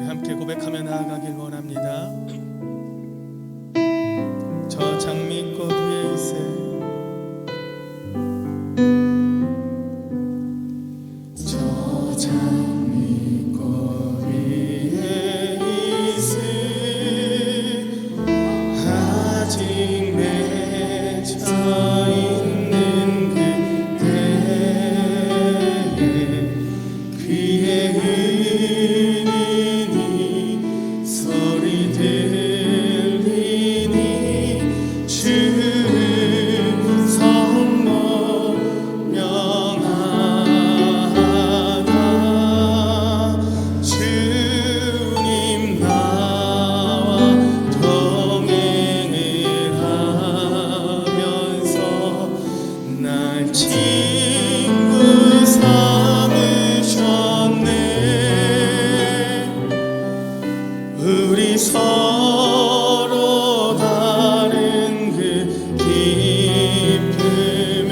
함께 고백하며 나아가길 원합니다. 저 장미꽃 위에 있을 저 장미꽃 위에 있을 아직 맺혀 있는 그대의 귀에 흘리니 소리 들리니 주를 선모 명하다. 주님 나와 동행을 하면서 날 친구 삼으셨네. 우리 서로 다른 그 기쁨을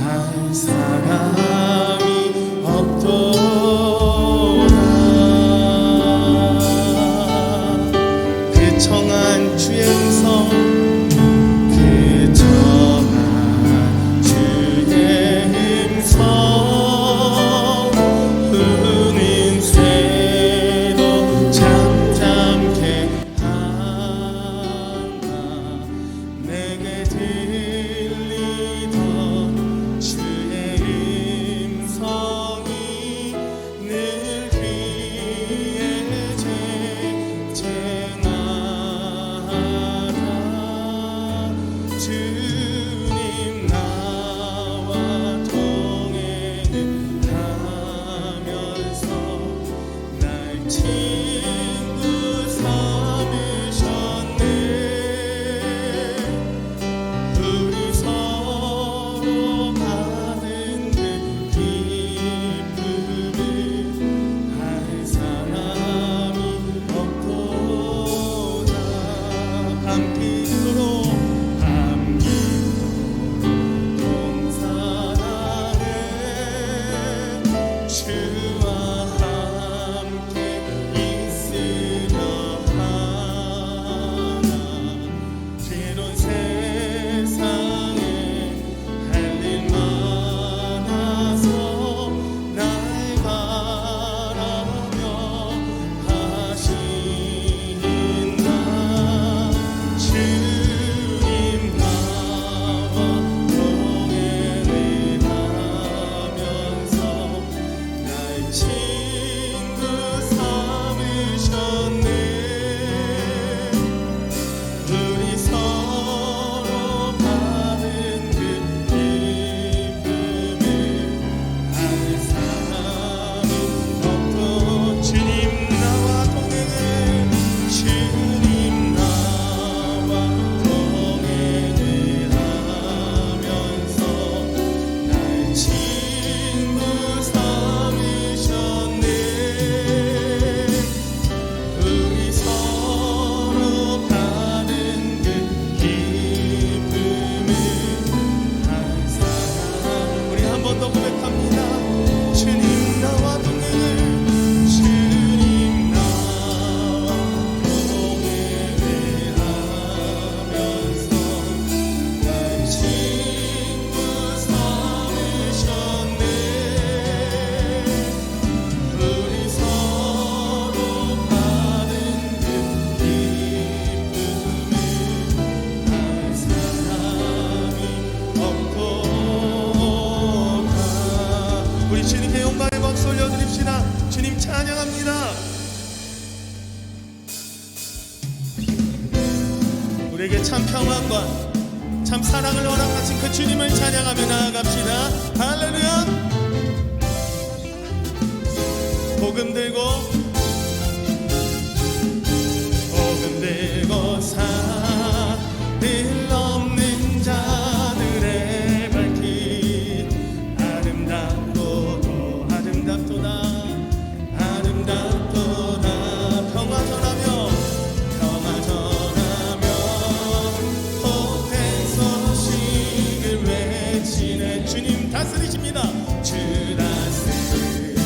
알 사람이 없도다. 그 청한 주의 음성, 그 청한 주의 음성 우는 새도 잠잠케 하나. 내게 들리던 주의 음성이 늘 귀에 쟁쟁하다. 주님 나와 동행을 하면서 날 친구 삼으셨네. 우리 서로 받은 그 기쁨을 알 사람이 없도다. 밤기도록 동산하네. 주와 함께 있으려 하나. 지혜로운 세상에 할 일 많아서 날 바라며 하시는 나. 주님 나와 동행을 하면서 날 친구 삼으셨네. 우리 서로 받은 그 기쁨을 알 사람이 없도. 주님 나와 동행을, 주님 나와 동행을 하면서 날 친구 삼으셨네. 우리 서로 받은 그 기쁨을 알 사람. 우리 한 번 더 고백합니다. 주님 나와 동행을, 주님 나와 동행을 하면서 날 친구 삼으셨네. 우리 서로 받은 그 기쁨을 알 사람이 없도다. 우리 주님께 영광의 박수 올려드립시다. 주님 찬양합니다. 우리에게 참 평안과 참 사랑을 허락하신 그 주님을 찬양하며 나아갑시다. 할렐루야. 복음 들고 사들 없는 자들의 발길 아름답도다 아름답도다. 평화 전하며 복된 소식을 외치네. 주님 다스리십니다. 주 다스리십니다.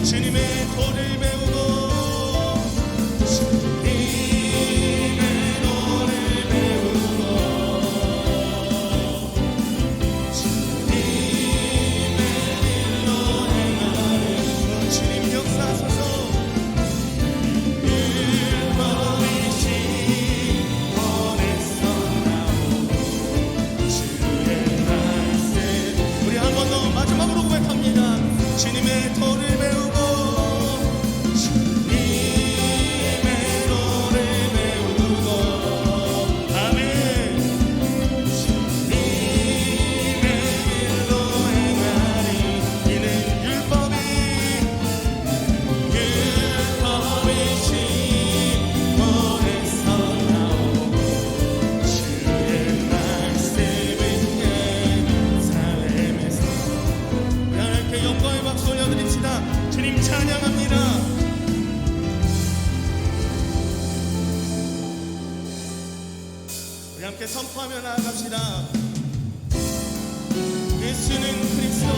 주님의 도를 배우고 주님의 도를 배우고 주님의 일로 행하는 주님 역사하소서. 율법이신 원에서 나오고 주의 말씀 우리 한 번 더 마지막으로 고백합니다. 주님의 도를 배우고 주님의 도를 배우고 아멘. 주님의 일로 행하리. 이는 율법이신 원에서 나오고 주의 말씀은 삶에서 하나님께 영광의 박수 올려드립시다. 주님 찬양합니다. 우리 함께 선포하며 나아갑시다. 예수는 그리스도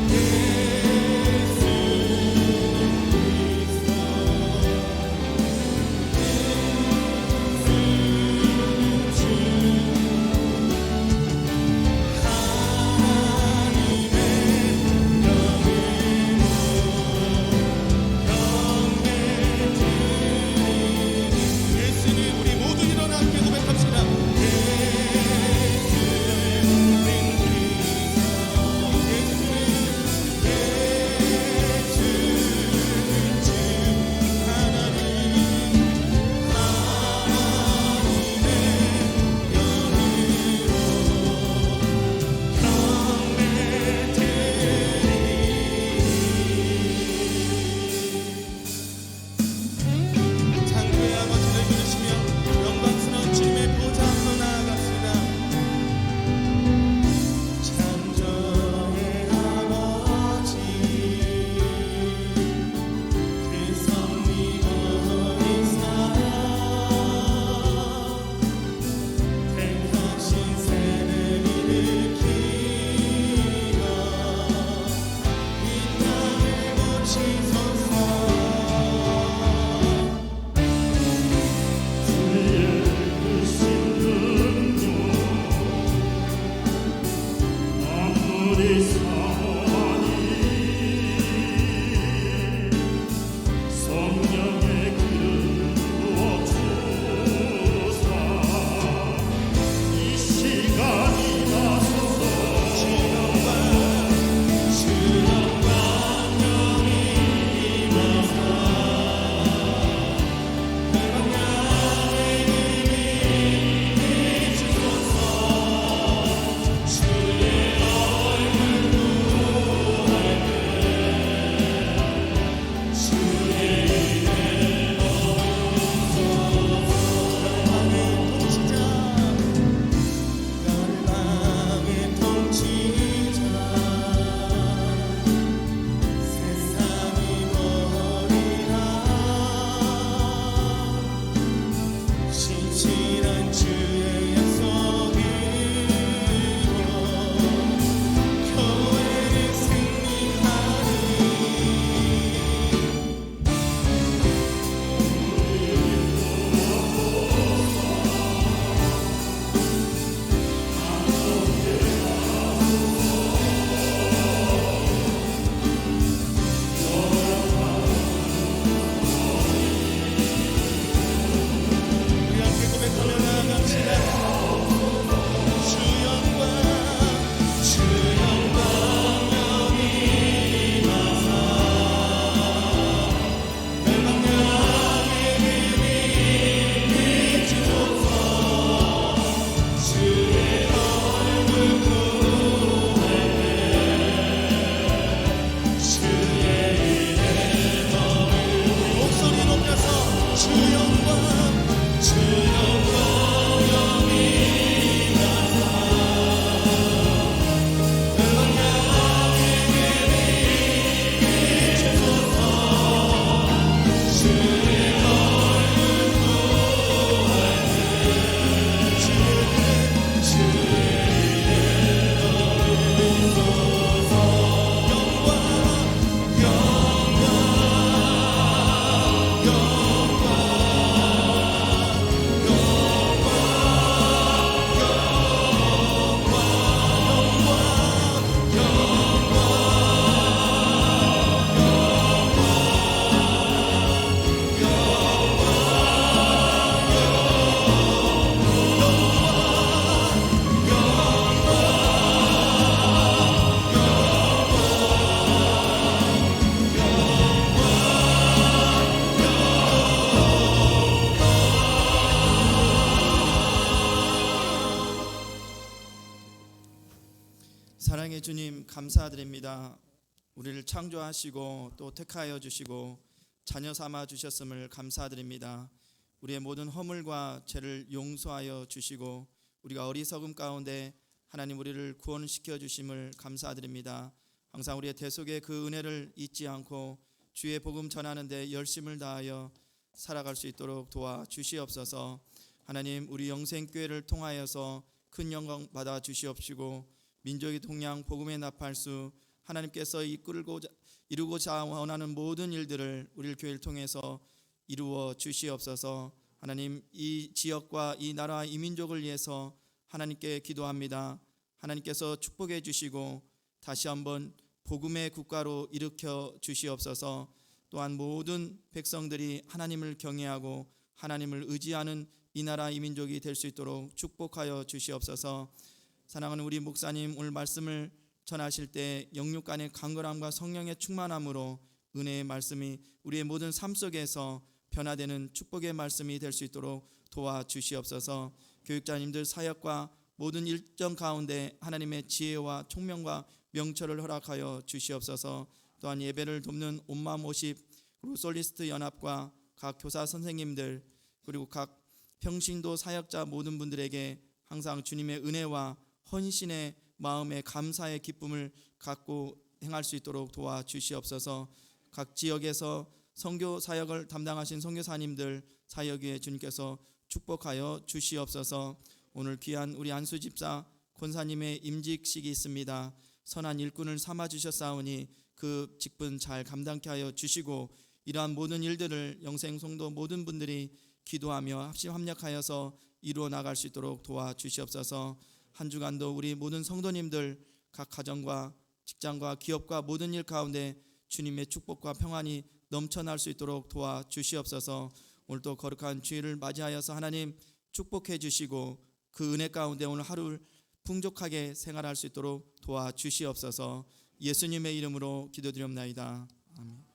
예수는 그리스도 예수는 주 하나님의 예수님 우리 모두 일어나 함께 고백합시다. 예수는 주님 감사드립니다. 우리를 창조하시고 또 택하여 주시고 자녀 삼아 주셨음을 감사드립니다. 우리의 모든 허물과 죄를 용서하여 주시고 우리가 어리석음 가운데 하나님 우리를 구원시켜 주심을 감사드립니다. 항상 우리의 대속의 그 은혜를 잊지 않고 주의 복음 전하는 데 열심을 다하여 살아갈 수 있도록 도와 주시옵소서. 하나님 우리 영생교회를 통하여서 큰 영광 받아 주시옵시고 민족이 동양 복음의 나팔수 하나님께서 이루고자 원하는 모든 일들을 우리 교회를 통해서 이루어 주시옵소서. 하나님 이 지역과 이 나라 이 민족을 위해서 하나님께 기도합니다. 하나님께서 축복해 주시고 다시 한번 복음의 국가로 일으켜 주시옵소서. 또한 모든 백성들이 하나님을 경외하고 하나님을 의지하는 이 나라 이 민족이 될 수 있도록 축복하여 주시옵소서. 사랑하는 우리 목사님 오늘 말씀을 전하실 때 영육 간의 강건함과 성령의 충만함으로 은혜의 말씀이 우리의 모든 삶 속에서 변화되는 축복의 말씀이 될 수 있도록 도와주시옵소서. 교육자님들 사역과 모든 일정 가운데 하나님의 지혜와 총명과 명철을 허락하여 주시옵소서. 또한 예배를 돕는 온마음 50 그리고 솔리스트 연합과 각 교사 선생님들 그리고 각 평신도 사역자 모든 분들에게 항상 주님의 은혜와 헌신의 마음의 감사의 기쁨을 갖고 행할 수 있도록 도와주시옵소서. 각 지역에서 선교 사역을 담당하신 선교사님들 사역 위에 주님께서 축복하여 주시옵소서. 오늘 귀한 우리 안수 집사 권사님의 임직식이 있습니다. 선한 일꾼을 삼아 주셨사오니 그 직분 잘 감당케 하여 주시고 이러한 모든 일들을 영생 성도 모든 분들이 기도하며 합심 합력하여서 이루어 나갈 수 있도록 도와주시옵소서. 한 주간도 우리 모든 성도님들 각 가정과 직장과 기업과 모든 일 가운데 주님의 축복과 평안이 넘쳐날 수 있도록 도와주시옵소서. 오늘도 거룩한 주일을 맞이하여서 하나님 축복해 주시고 그 은혜 가운데 오늘 하루를 풍족하게 생활할 수 있도록 도와주시옵소서. 예수님의 이름으로 기도드리옵나이다. 아멘.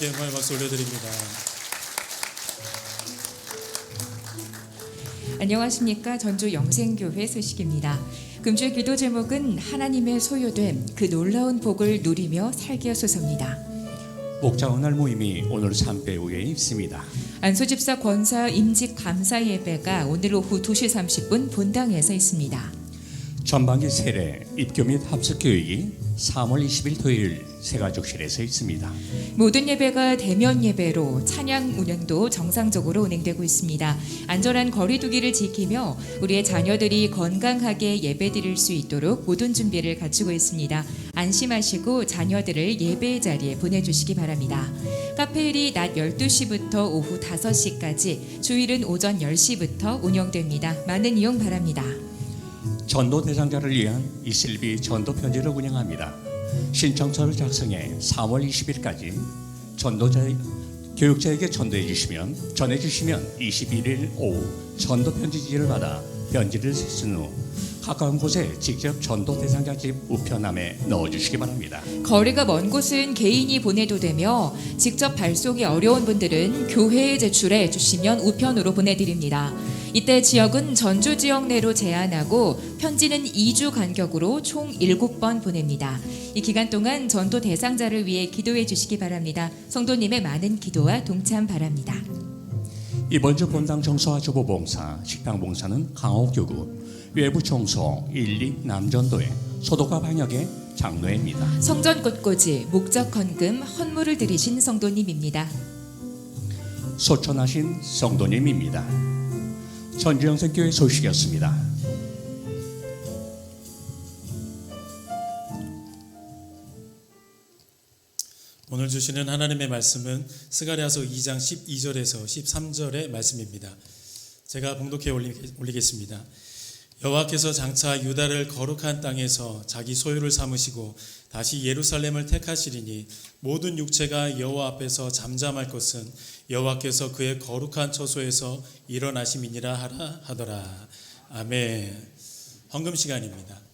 주님께 영광의 박수 올려드립니다. 안녕하십니까. 전주 영생교회 소식입니다. 금주의 기도 제목은 하나님의 소유됨 그 놀라운 복을 누리며 살게 하소서입니다. 목장원할 모임이 오늘 삼배우에 있습니다. 안소집사 권사 임직 감사 예배가 오늘 오후 2시 30분 본당에서 있습니다. 전반기 세례 입교 및 합숙 교육이 3월 20일 토요일 세가족실에서 있습니다. 모든 예배가 대면 예배로 찬양 운영도 정상적으로 운행되고 있습니다. 안전한 거리두기를 지키며 우리의 자녀들이 건강하게 예배드릴 수 있도록 모든 준비를 갖추고 있습니다. 안심하시고 자녀들을 예배의 자리에 보내주시기 바랍니다. 카페일이 낮 12시부터 오후 5시까지, 주일은 오전 10시부터 운영됩니다. 많은 이용 바랍니다. 전도 대상자를 위한 이슬비 전도 편지를 운영합니다. 신청서를 작성해 3월 20일까지 교육자에게 전해 주시면 21일 오후 전도 편지지를 받아 편지를 쓴 후 가까운 곳에 직접 전도 대상자 집 우편함에 넣어주시기 바랍니다. 거리가 먼 곳은 개인이 보내도 되며 직접 발송이 어려운 분들은 교회에 제출해 주시면 우편으로 보내드립니다. 이때 지역은 전주 지역 내로 제한하고 편지는 2주 간격으로 총 7번 보냅니다. 이 기간 동안 전도 대상자를 위해 기도해 주시기 바랍니다. 성도님의 많은 기도와 동참 바랍니다. 이번 주 본당 청소와 주보 봉사, 식당 봉사는 강옥교구, 외부 청소 1, 2 남전도회, 소독과 방역의 장로회입니다. 성전 꽃꽂이, 목적 헌금, 헌물을 드리신 성도님입니다. 소천하신 성도님입니다. 전주영생교회 소식이었습니다. 오늘 주시는 하나님의 말씀은 스가랴서 2장 12절에서 13절의 말씀입니다. 제가 봉독해 올리겠습니다. 여호와께서 장차 유다를 거룩한 땅에서 자기 소유를 삼으시고 다시 예루살렘을 택하시리니 모든 육체가 여호와 앞에서 잠잠할 것은 여호와께서 그의 거룩한 처소에서 일어나심이니라 하더라. 아멘. 헌금 시간입니다.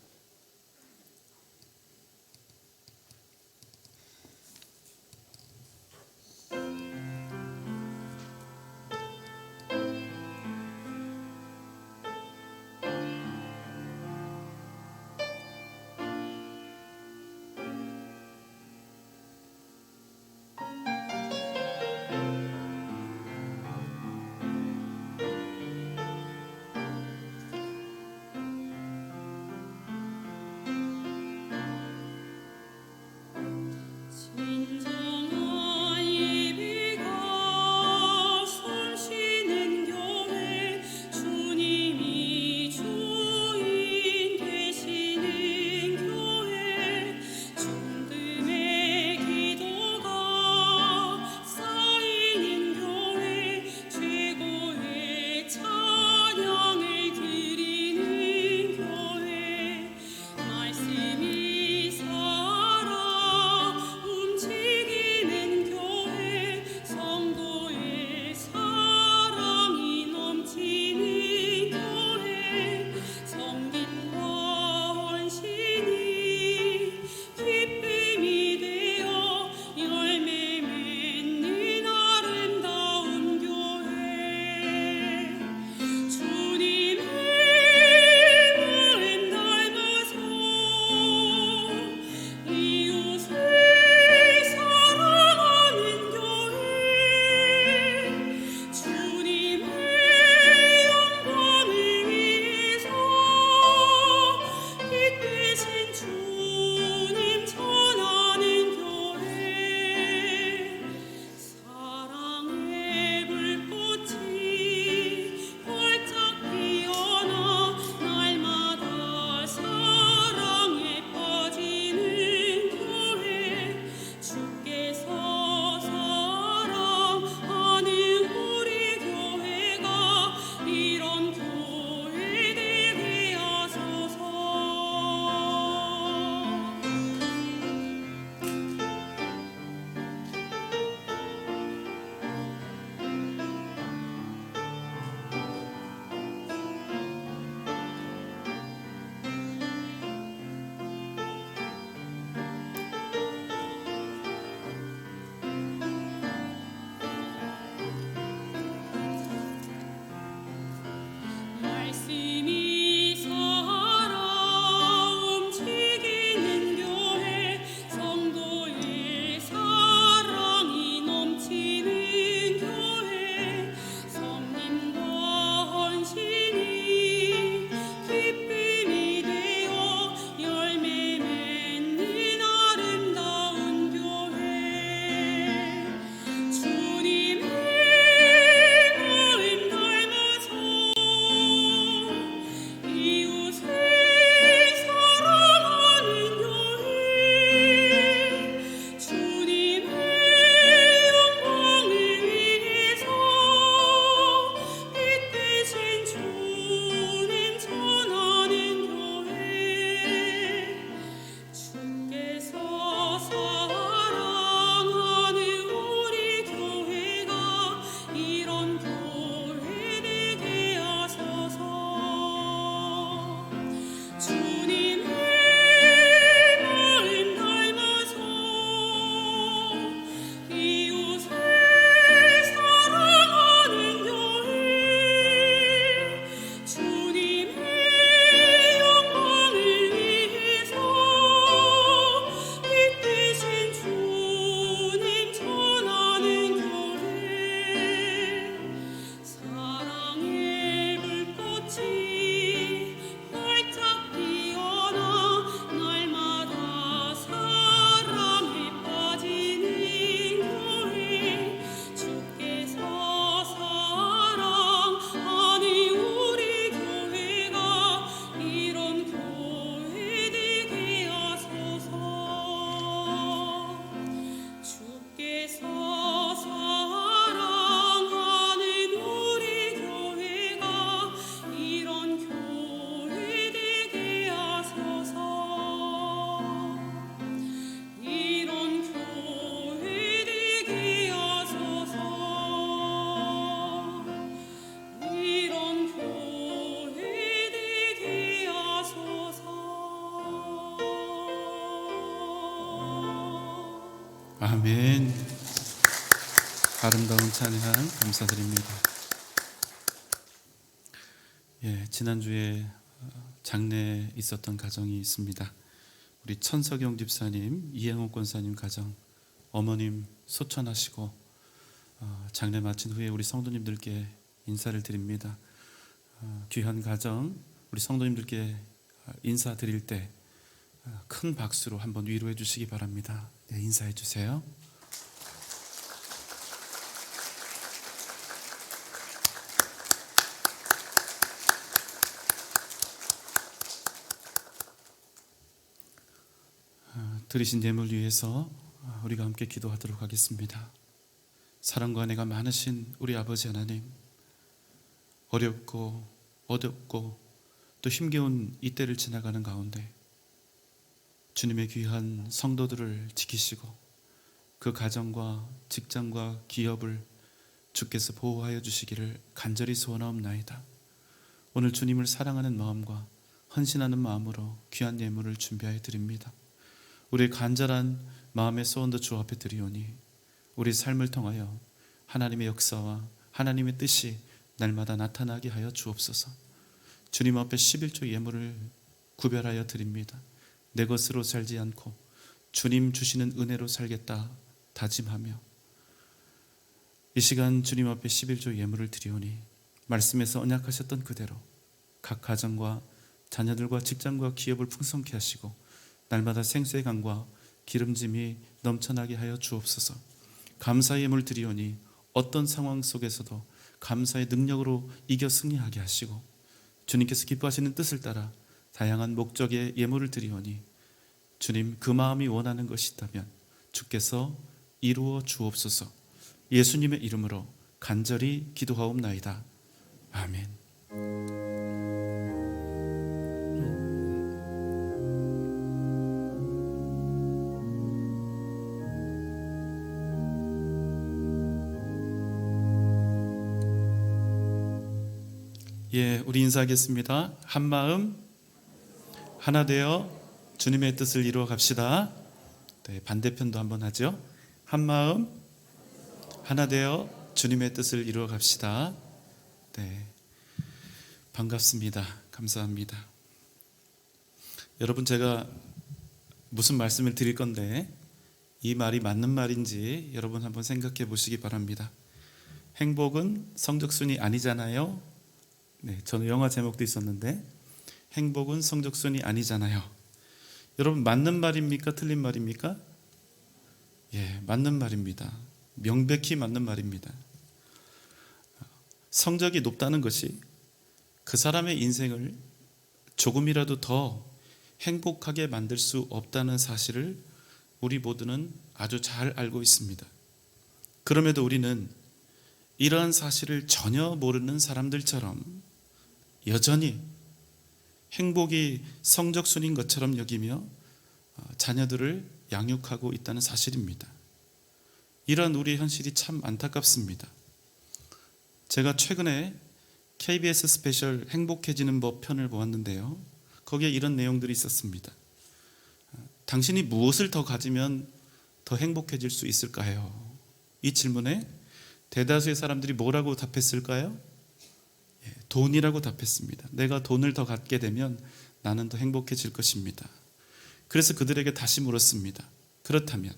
아멘. 아름다운 찬양 감사드립니다. 예, 지난주에 장례에 있었던 가정이 있습니다. 우리 천석영 집사님, 이행옥 권사님 가정, 어머님 소천하시고 장례 마친 후에 우리 성도님들께 인사를 드립니다. 귀한 가정, 우리 성도님들께 인사드릴 때 큰 박수로 한번 위로해 주시기 바랍니다. 네, 인사해 주세요. 드리신 예물 위해서 우리가 함께 기도하도록 하겠습니다. 사랑과 은혜가 많으신 우리 아버지 하나님, 어렵고 어둡고 또 힘겨운 이때를 지나가는 가운데 주님의 귀한 성도들을 지키시고 그 가정과 직장과 기업을 주께서 보호하여 주시기를 간절히 소원하옵나이다. 오늘 주님을 사랑하는 마음과 헌신하는 마음으로 귀한 예물을 준비하여 드립니다. 우리의 간절한 마음의 소원도 주 앞에 드리오니 우리 삶을 통하여 하나님의 역사와 하나님의 뜻이 날마다 나타나게 하여 주옵소서. 주님 앞에 11조 예물을 구별하여 드립니다. 내 것으로 살지 않고 주님 주시는 은혜로 살겠다 다짐하며 이 시간 주님 앞에 11조 예물을 드리오니 말씀에서 언약하셨던 그대로 각 가정과 자녀들과 직장과 기업을 풍성케 하시고 날마다 생수의 강과 기름짐이 넘쳐나게 하여 주옵소서. 감사의 예물 드리오니 어떤 상황 속에서도 감사의 능력으로 이겨 승리하게 하시고 주님께서 기뻐하시는 뜻을 따라 다양한 목적의 예물을 드리오니 주님 그 마음이 원하는 것이 있다면 주께서 이루어 주옵소서. 예수님의 이름으로 간절히 기도하옵나이다. 아멘. 예, 우리 인사하겠습니다. 한 마음 하나 되어 주님의 뜻을 이루어 갑시다. 네, 반대편도 한번 하죠. 한 마음 하나 되어 주님의 뜻을 이루어 갑시다. 네, 반갑습니다. 감사합니다. 여러분, 제가 무슨 말씀을 드릴 건데 이 말이 맞는 말인지 여러분 한번 생각해 보시기 바랍니다. 행복은 성적순이 아니잖아요. 네, 저는 영화 제목도 있었는데 행복은 성적순이 아니잖아요. 여러분, 맞는 말입니까? 틀린 말입니까? 예, 맞는 말입니다. 명백히 맞는 말입니다. 성적이 높다는 것이 그 사람의 인생을 조금이라도 더 행복하게 만들 수 없다는 사실을 우리 모두는 아주 잘 알고 있습니다. 그럼에도 우리는 이러한 사실을 전혀 모르는 사람들처럼 여전히 행복이 성적순인 것처럼 여기며 자녀들을 양육하고 있다는 사실입니다. 이런 우리의 현실이 참 안타깝습니다. 제가 최근에 KBS 스페셜 행복해지는 법 편을 보았는데요, 거기에 이런 내용들이 있었습니다. 당신이 무엇을 더 가지면 더 행복해질 수 있을까요? 이 질문에 대다수의 사람들이 뭐라고 답했을까요? 돈이라고 답했습니다. 내가 돈을 더 갖게 되면 나는 더 행복해질 것입니다. 그래서 그들에게 다시 물었습니다. 그렇다면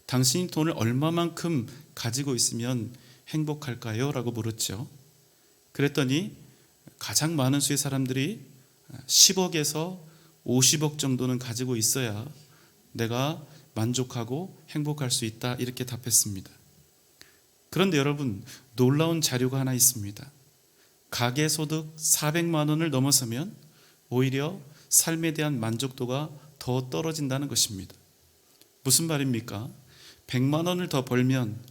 당신이 돈을 얼마만큼 가지고 있으면 행복할까요? 라고 물었죠. 그랬더니 가장 많은 수의 사람들이 10억에서 50억 정도는 가지고 있어야 내가 만족하고 행복할 수 있다, 이렇게 답했습니다. 그런데 여러분, 놀라운 자료가 하나 있습니다. 가계소득 400만 원을 넘어서면 오히려 삶에 대한 만족도가 더 떨어진다는 것입니다. 무슨 말입니까? 100만 원을 더 벌면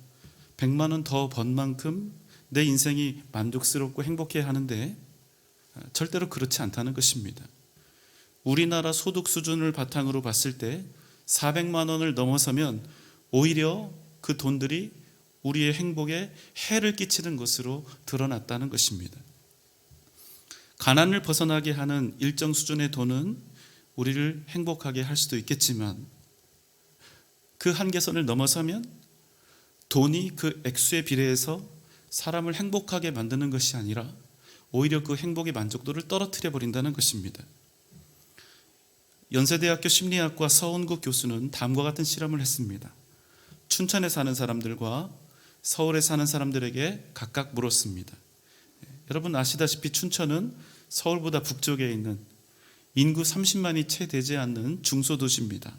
100만 원 더 번 만큼 내 인생이 만족스럽고 행복해야 하는데 절대로 그렇지 않다는 것입니다. 우리나라 소득 수준을 바탕으로 봤을 때 400만 원을 넘어서면 오히려 그 돈들이 우리의 행복에 해를 끼치는 것으로 드러났다는 것입니다. 가난을 벗어나게 하는 일정 수준의 돈은 우리를 행복하게 할 수도 있겠지만 그 한계선을 넘어서면 돈이 그 액수에 비례해서 사람을 행복하게 만드는 것이 아니라 오히려 그 행복의 만족도를 떨어뜨려 버린다는 것입니다. 연세대학교 심리학과 서은국 교수는 다음과 같은 실험을 했습니다. 춘천에 사는 사람들과 서울에 사는 사람들에게 각각 물었습니다. 여러분 아시다시피 춘천은 서울보다 북쪽에 있는 인구 30만이 채 되지 않는 중소도시입니다.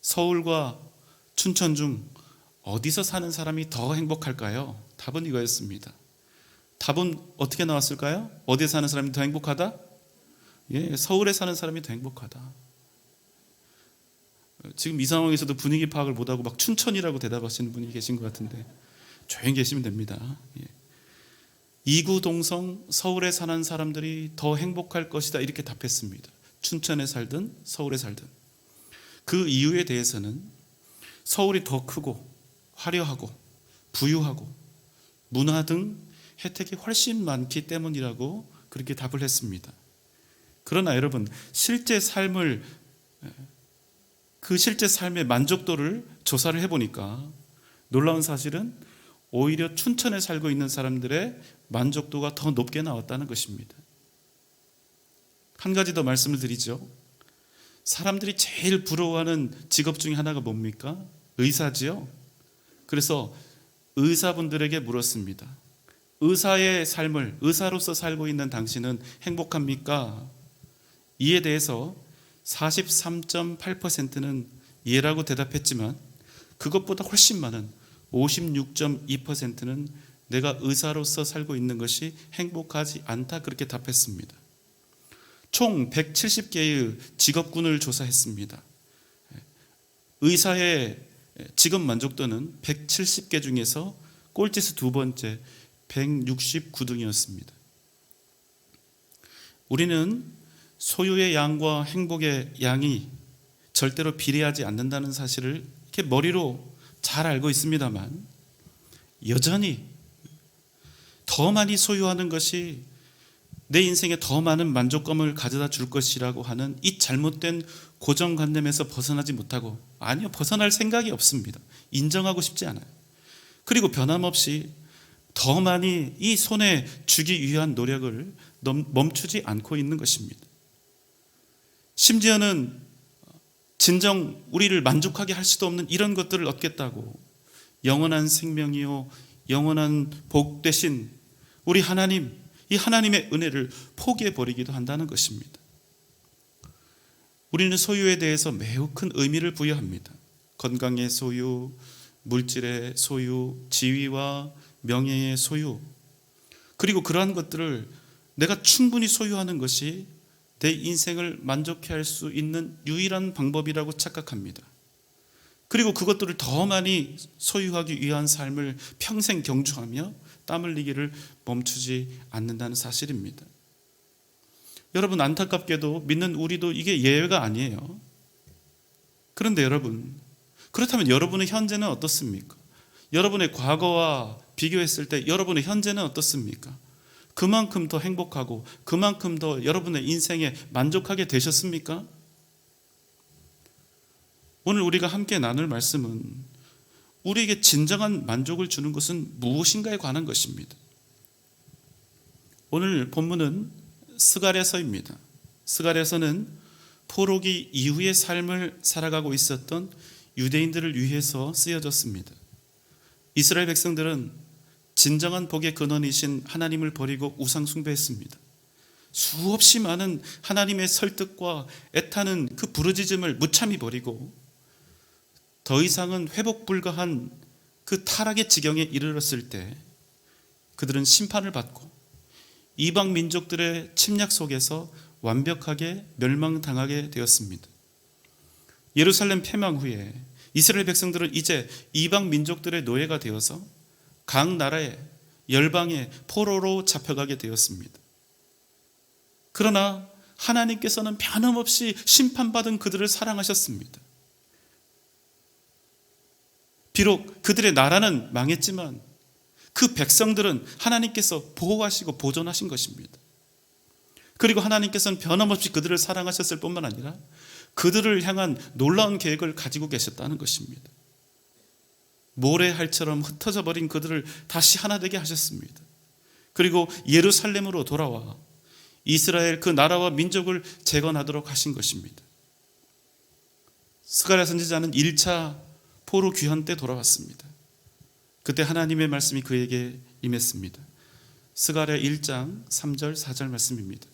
서울과 춘천 중 어디서 사는 사람이 더 행복할까요? 답은 이거였습니다. 답은 어떻게 나왔을까요? 어디에 사는 사람이 더 행복하다? 예, 서울에 사는 사람이 더 행복하다. 지금 이 상황에서도 분위기 파악을 못하고 막 춘천이라고 대답하시는 분이 계신 것 같은데 조용히 계시면 됩니다. 예. 이구동성 서울에 사는 사람들이 더 행복할 것이다 이렇게 답했습니다. 춘천에 살든 서울에 살든. 그 이유에 대해서는 서울이 더 크고 화려하고 부유하고 문화 등 혜택이 훨씬 많기 때문이라고 그렇게 답을 했습니다. 그러나 여러분 실제 삶의 만족도를 조사를 해보니까 놀라운 사실은 오히려 춘천에 살고 있는 사람들의 만족도가 더 높게 나왔다는 것입니다. 한 가지 더 말씀을 드리죠. 사람들이 제일 부러워하는 직업 중에 하나가 뭡니까? 의사지요. 그래서 의사분들에게 물었습니다. 의사의 삶을 의사로서 살고 있는 당신은 행복합니까? 이에 대해서 43.8%는 예라고 대답했지만 그것보다 훨씬 많은 56.2%는 내가 의사로서 살고 있는 것이 행복하지 않다 그렇게 답했습니다. 총 170개의 직업군을 조사했습니다. 의사의 직업 만족도는 170개 중에서 꼴찌에서 두 번째 169등이었습니다. 우리는 소유의 양과 행복의 양이 절대로 비례하지 않는다는 사실을 이렇게 머리로 잘 알고 있습니다만 여전히 더 많이 소유하는 것이 내 인생에 더 많은 만족감을 가져다 줄 것이라고 하는 이 잘못된 고정관념에서 벗어나지 못하고 아니요 벗어날 생각이 없습니다. 인정하고 싶지 않아요. 그리고 변함없이 더 많이 이 손에 주기 위한 노력을 멈추지 않고 있는 것입니다. 심지어는 진정 우리를 만족하게 할 수도 없는 이런 것들을 얻겠다고 영원한 생명이요 영원한 복 대신 우리 하나님 이 하나님의 은혜를 포기해버리기도 한다는 것입니다. 우리는 소유에 대해서 매우 큰 의미를 부여합니다. 건강의 소유, 물질의 소유, 지위와 명예의 소유, 그리고 그러한 것들을 내가 충분히 소유하는 것이 내 인생을 만족해 할 수 있는 유일한 방법이라고 착각합니다. 그리고 그것들을 더 많이 소유하기 위한 삶을 평생 경주하며 땀 흘리기를 멈추지 않는다는 사실입니다. 여러분 안타깝게도 믿는 우리도 이게 예외가 아니에요. 그런데 여러분 그렇다면 여러분의 현재는 어떻습니까? 여러분의 과거와 비교했을 때 여러분의 현재는 어떻습니까? 그만큼 더 행복하고 그만큼 더 여러분의 인생에 만족하게 되셨습니까? 오늘 우리가 함께 나눌 말씀은 우리에게 진정한 만족을 주는 것은 무엇인가에 관한 것입니다. 오늘 본문은 스가랴서입니다. 스가랴서는 포로기 이후의 삶을 살아가고 있었던 유대인들을 위해서 쓰여졌습니다. 이스라엘 백성들은 진정한 복의 근원이신 하나님을 버리고 우상 숭배했습니다. 수없이 많은 하나님의 설득과 애타는 그 부르짖음을 무참히 버리고 더 이상은 회복 불가한 그 타락의 지경에 이르렀을 때 그들은 심판을 받고 이방 민족들의 침략 속에서 완벽하게 멸망당하게 되었습니다. 예루살렘 폐망 후에 이스라엘 백성들은 이제 이방 민족들의 노예가 되어서 각 나라의 열방의 포로로 잡혀가게 되었습니다. 그러나 하나님께서는 변함없이 심판받은 그들을 사랑하셨습니다. 비록 그들의 나라는 망했지만 그 백성들은 하나님께서 보호하시고 보존하신 것입니다. 그리고 하나님께서는 변함없이 그들을 사랑하셨을 뿐만 아니라 그들을 향한 놀라운 계획을 가지고 계셨다는 것입니다. 모래알처럼 흩어져 버린 그들을 다시 하나 되게 하셨습니다. 그리고 예루살렘으로 돌아와 이스라엘 그 나라와 민족을 재건하도록 하신 것입니다. 스가랴 선지자는 1차 포로 귀환 때 돌아왔습니다. 그때 하나님의 말씀이 그에게 임했습니다. 스가랴 1장 3절 4절 말씀입니다.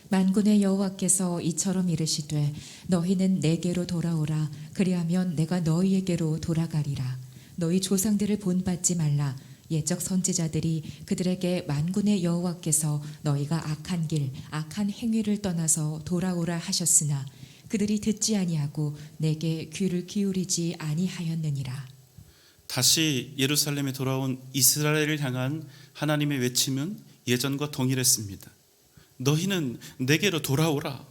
만군의 여호와께서 이처럼 이르시되 너희는 내게로 돌아오라. 그리하면 내가 너희에게로 돌아가리라. 너희 조상들을 본받지 말라. 옛적 선지자들이 그들에게 만군의 여호와께서 너희가 악한 길, 악한 행위를 떠나서 돌아오라 하셨으나 그들이 듣지 아니하고 내게 귀를 기울이지 아니하였느니라. 다시 예루살렘에 돌아온 이스라엘을 향한 하나님의 외침은 예전과 동일했습니다. 너희는 내게로 돌아오라.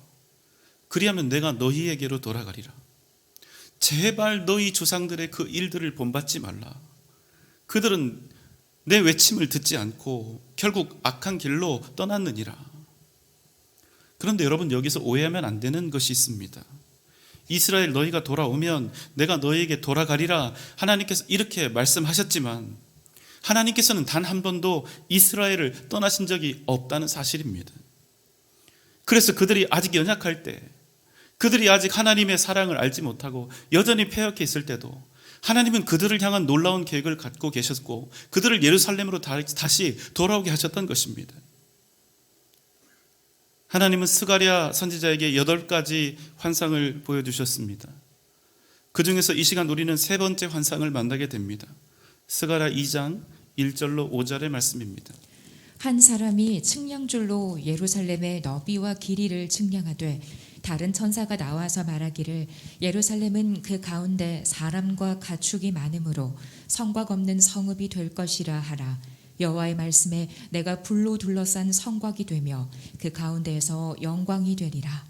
그리하면 내가 너희에게로 돌아가리라. 제발 너희 조상들의 그 일들을 본받지 말라. 그들은 내 외침을 듣지 않고 결국 악한 길로 떠났느니라. 그런데 여러분, 여기서 오해하면 안 되는 것이 있습니다. 이스라엘 너희가 돌아오면 내가 너희에게 돌아가리라 하나님께서 이렇게 말씀하셨지만 하나님께서는 단 한 번도 이스라엘을 떠나신 적이 없다는 사실입니다. 그래서 그들이 아직 연약할 때, 그들이 아직 하나님의 사랑을 알지 못하고 여전히 패역해 있을 때도 하나님은 그들을 향한 놀라운 계획을 갖고 계셨고 그들을 예루살렘으로 다시 돌아오게 하셨던 것입니다. 하나님은 스가랴 선지자에게 8가지 환상을 보여주셨습니다. 그 중에서 이 시간 우리는 세 번째 환상을 만나게 됩니다. 스가랴 2장 1절로 5절의 말씀입니다. 한 사람이 측량줄로 예루살렘의 너비와 길이를 측량하되 다른 천사가 나와서 말하기를 예루살렘은 그 가운데 사람과 가축이 많으므로 성곽 없는 성읍이 될 것이라 하라. 여호와의 말씀에 내가 불로 둘러싼 성곽이 되며 그 가운데에서 영광이 되리라.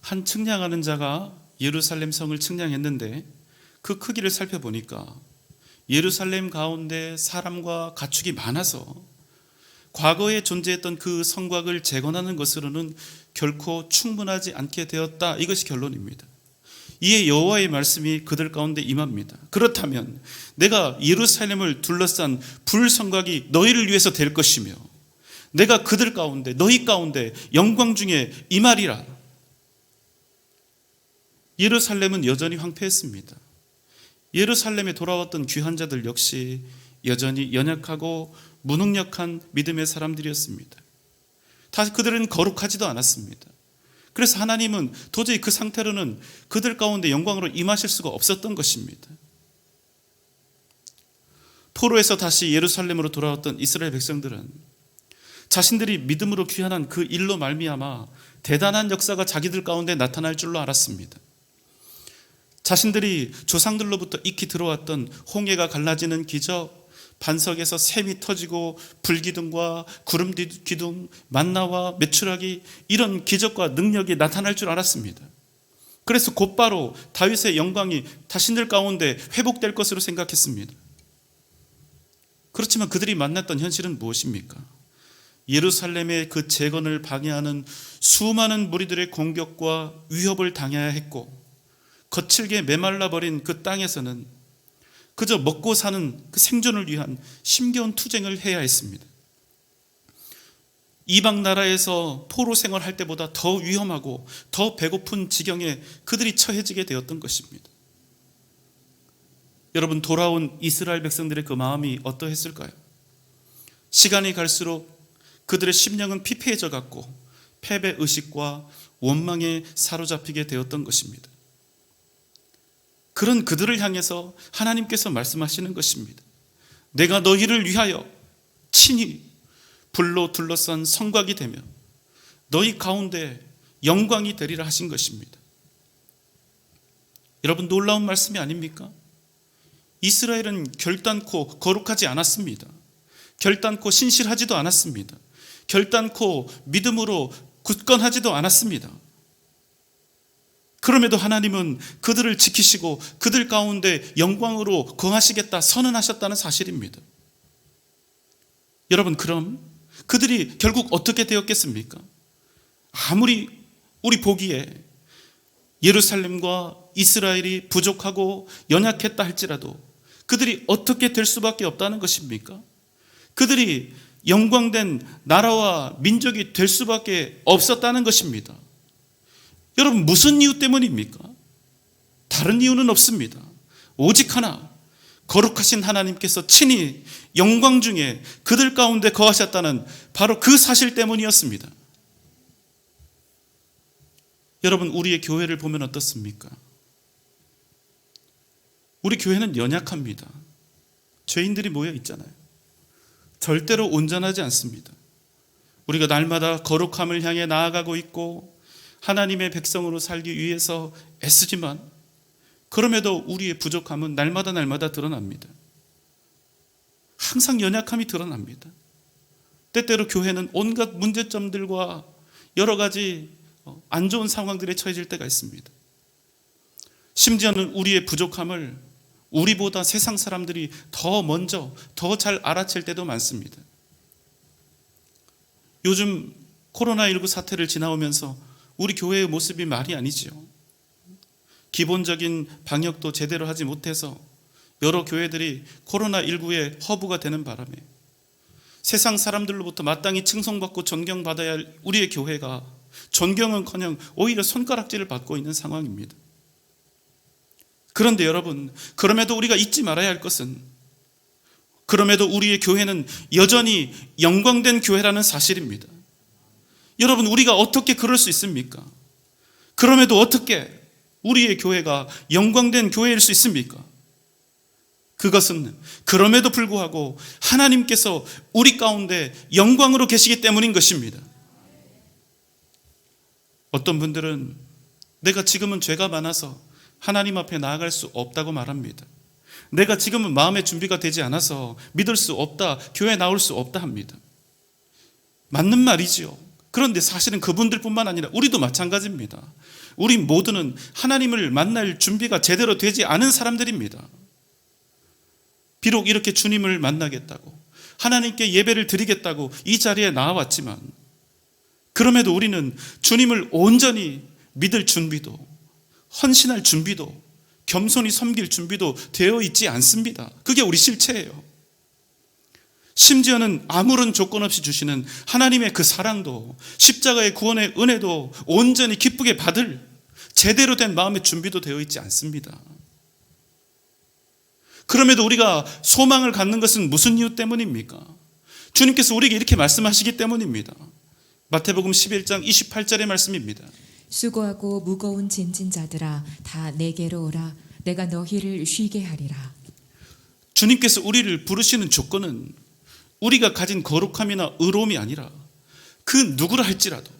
한 측량하는 자가 예루살렘 성을 측량했는데 그 크기를 살펴보니까 예루살렘 가운데 사람과 가축이 많아서 과거에 존재했던 그 성곽을 재건하는 것으로는 결코 충분하지 않게 되었다. 이것이 결론입니다. 이에 여호와의 말씀이 그들 가운데 임합니다. 그렇다면 내가 예루살렘을 둘러싼 불성곽이 너희를 위해서 될 것이며 내가 그들 가운데 너희 가운데 영광 중에 임하리라. 예루살렘은 여전히 황폐했습니다. 예루살렘에 돌아왔던 귀한 자들 역시 여전히 연약하고 무능력한 믿음의 사람들이었습니다. 다시 그들은 거룩하지도 않았습니다. 그래서 하나님은 도저히 그 상태로는 그들 가운데 영광으로 임하실 수가 없었던 것입니다. 포로에서 다시 예루살렘으로 돌아왔던 이스라엘 백성들은 자신들이 믿음으로 귀환한 그 일로 말미암아 대단한 역사가 자기들 가운데 나타날 줄로 알았습니다. 자신들이 조상들로부터 익히 들어왔던 홍해가 갈라지는 기적, 반석에서 샘이 터지고 불기둥과 구름 기둥, 만나와 메추라기, 이런 기적과 능력이 나타날 줄 알았습니다. 그래서 곧바로 다윗의 영광이 자신들 가운데 회복될 것으로 생각했습니다. 그렇지만 그들이 만났던 현실은 무엇입니까? 예루살렘의 그 재건을 방해하는 수많은 무리들의 공격과 위협을 당해야 했고 거칠게 메말라버린 그 땅에서는 그저 먹고 사는 그 생존을 위한 힘겨운 투쟁을 해야 했습니다. 이방 나라에서 포로 생활할 때보다 더 위험하고 더 배고픈 지경에 그들이 처해지게 되었던 것입니다. 여러분, 돌아온 이스라엘 백성들의 그 마음이 어떠했을까요? 시간이 갈수록 그들의 심령은 피폐해져 갔고 패배의식과 원망에 사로잡히게 되었던 것입니다. 그런 그들을 향해서 하나님께서 말씀하시는 것입니다. 내가 너희를 위하여 친히 불로 둘러싼 성곽이 되며 너희 가운데 영광이 되리라 하신 것입니다. 여러분, 놀라운 말씀이 아닙니까? 이스라엘은 결단코 거룩하지 않았습니다. 결단코 신실하지도 않았습니다. 결단코 믿음으로 굳건하지도 않았습니다. 그럼에도 하나님은 그들을 지키시고 그들 가운데 영광으로 거하시겠다 선언하셨다는 사실입니다. 여러분, 그럼 그들이 결국 어떻게 되었겠습니까? 아무리 우리 보기에 예루살렘과 이스라엘이 부족하고 연약했다 할지라도 그들이 어떻게 될 수밖에 없다는 것입니까? 그들이 영광된 나라와 민족이 될 수밖에 없었다는 것입니다. 여러분, 무슨 이유 때문입니까? 다른 이유는 없습니다. 오직 하나, 거룩하신 하나님께서 친히 영광 중에 그들 가운데 거하셨다는 바로 그 사실 때문이었습니다. 여러분, 우리의 교회를 보면 어떻습니까? 우리 교회는 연약합니다. 죄인들이 모여 있잖아요. 절대로 온전하지 않습니다. 우리가 날마다 거룩함을 향해 나아가고 있고 하나님의 백성으로 살기 위해서 애쓰지만 그럼에도 우리의 부족함은 날마다 드러납니다. 항상 연약함이 드러납니다. 때때로 교회는 온갖 문제점들과 여러 가지 안 좋은 상황들에 처해질 때가 있습니다. 심지어는 우리의 부족함을 우리보다 세상 사람들이 더 먼저 더 잘 알아챌 때도 많습니다. 요즘 코로나19 사태를 지나오면서 우리 교회의 모습이 말이 아니죠. 기본적인 방역도 제대로 하지 못해서 여러 교회들이 코로나19의 허브가 되는 바람에 세상 사람들로부터 마땅히 칭송받고 존경받아야 할 우리의 교회가 존경은커녕 오히려 손가락질을 받고 있는 상황입니다. 그런데 여러분, 그럼에도 우리가 잊지 말아야 할 것은, 그럼에도 우리의 교회는 여전히 영광된 교회라는 사실입니다. 여러분, 우리가 어떻게 그럴 수 있습니까? 그럼에도 어떻게 우리의 교회가 영광된 교회일 수 있습니까? 그것은 그럼에도 불구하고 하나님께서 우리 가운데 영광으로 계시기 때문인 것입니다. 어떤 분들은 내가 지금은 죄가 많아서 하나님 앞에 나아갈 수 없다고 말합니다. 내가 지금은 마음의 준비가 되지 않아서 믿을 수 없다, 교회에 나올 수 없다 합니다. 맞는 말이지요. 그런데 사실은 그분들뿐만 아니라 우리도 마찬가지입니다. 우리 모두는 하나님을 만날 준비가 제대로 되지 않은 사람들입니다. 비록 이렇게 주님을 만나겠다고, 하나님께 예배를 드리겠다고 이 자리에 나와왔지만 그럼에도 우리는 주님을 온전히 믿을 준비도, 헌신할 준비도, 겸손히 섬길 준비도 되어 있지 않습니다. 그게 우리 실체예요. 심지어는 아무런 조건 없이 주시는 하나님의 그 사랑도, 십자가의 구원의 은혜도 온전히 기쁘게 받을 제대로 된 마음의 준비도 되어 있지 않습니다. 그럼에도 우리가 소망을 갖는 것은 무슨 이유 때문입니까? 주님께서 우리에게 이렇게 말씀하시기 때문입니다. 마태복음 11장 28절의 말씀입니다. 수고하고 무거운 짐진 자들아 다 내게로 오라. 내가 너희를 쉬게 하리라. 주님께서 우리를 부르시는 조건은 우리가 가진 거룩함이나 의로움이 아니라 그 누구라 할지라도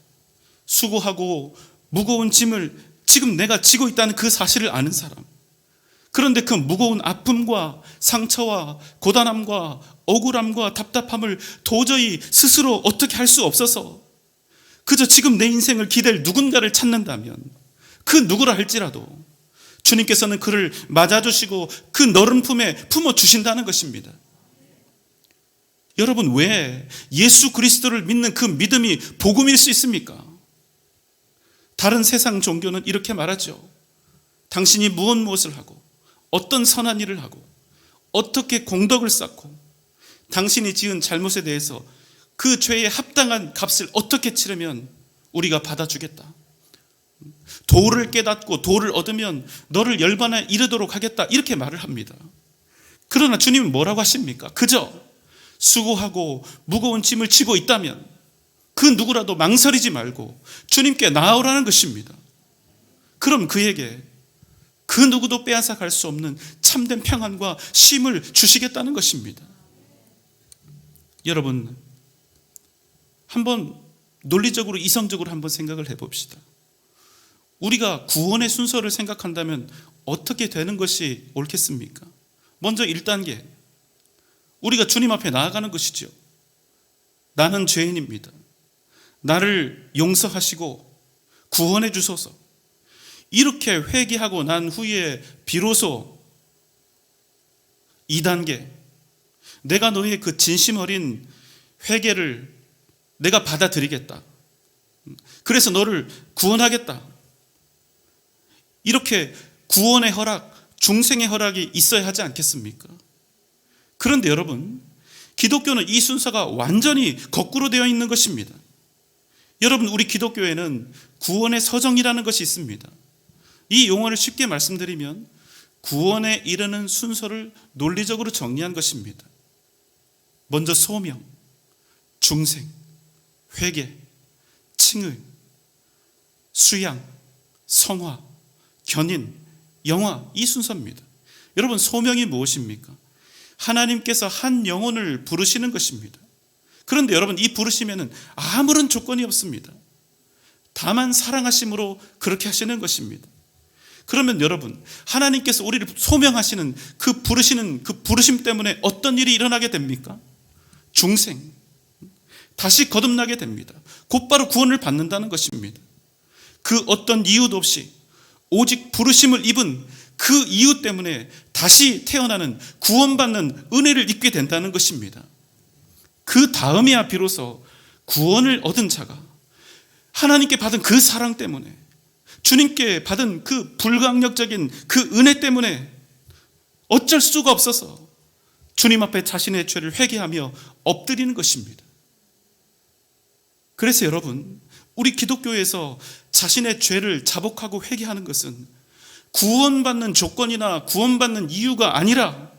수고하고 무거운 짐을 지금 내가 지고 있다는 그 사실을 아는 사람, 그런데 그 무거운 아픔과 상처와 고단함과 억울함과 답답함을 도저히 스스로 어떻게 할 수 없어서 그저 지금 내 인생을 기댈 누군가를 찾는다면 그 누구라 할지라도 주님께서는 그를 맞아주시고 그 너른 품에 품어주신다는 것입니다. 여러분, 왜 예수 그리스도를 믿는 그 믿음이 복음일 수 있습니까? 다른 세상 종교는 이렇게 말하죠. 당신이 무엇을 하고 어떤 선한 일을 하고 어떻게 공덕을 쌓고 당신이 지은 잘못에 대해서 그 죄에 합당한 값을 어떻게 치르면 우리가 받아주겠다. 도를 깨닫고 도를 얻으면 너를 열반에 이르도록 하겠다. 이렇게 말을 합니다. 그러나 주님은 뭐라고 하십니까? 그저 수고하고 무거운 짐을 지고 있다면 그 누구라도 망설이지 말고 주님께 나아오라는 것입니다. 그럼 그에게 그 누구도 빼앗아 갈 수 없는 참된 평안과 쉼을 주시겠다는 것입니다. 여러분, 한번 논리적으로 이성적으로 한번 생각을 해봅시다. 우리가 구원의 순서를 생각한다면 어떻게 되는 것이 옳겠습니까? 먼저 1단계, 우리가 주님 앞에 나아가는 것이죠. 나는 죄인입니다. 나를 용서하시고 구원해 주소서. 이렇게 회개하고 난 후에 비로소 2단계, 내가 너의 그 진심 어린 회개를 내가 받아들이겠다. 그래서 너를 구원하겠다. 이렇게 구원의 허락, 중생의 허락이 있어야 하지 않겠습니까? 그런데 여러분, 기독교는 이 순서가 완전히 거꾸로 되어 있는 것입니다. 여러분, 우리 기독교에는 구원의 서정이라는 것이 있습니다. 이 용어를 쉽게 말씀드리면 구원에 이르는 순서를 논리적으로 정리한 것입니다. 먼저 소명, 중생, 회개, 칭의, 수양, 성화, 견인, 영화, 이 순서입니다. 여러분, 소명이 무엇입니까? 하나님께서 한 영혼을 부르시는 것입니다. 그런데 여러분, 이 부르심에는 아무런 조건이 없습니다. 다만 사랑하심으로 그렇게 하시는 것입니다. 그러면 여러분, 하나님께서 우리를 소명하시는 그 부르시는 그 부르심 때문에 어떤 일이 일어나게 됩니까? 중생, 다시 거듭나게 됩니다. 곧바로 구원을 받는다는 것입니다. 그 어떤 이유도 없이 오직 부르심을 입은 그 이유 때문에 다시 태어나는 구원받는 은혜를 입게 된다는 것입니다. 그 다음에야 비로소 구원을 얻은 자가 하나님께 받은 그 사랑 때문에, 주님께 받은 그 불가항력적인 그 은혜 때문에 어쩔 수가 없어서 주님 앞에 자신의 죄를 회개하며 엎드리는 것입니다. 그래서 여러분, 우리 기독교에서 자신의 죄를 자복하고 회개하는 것은 구원받는 조건이나 구원받는 이유가 아니라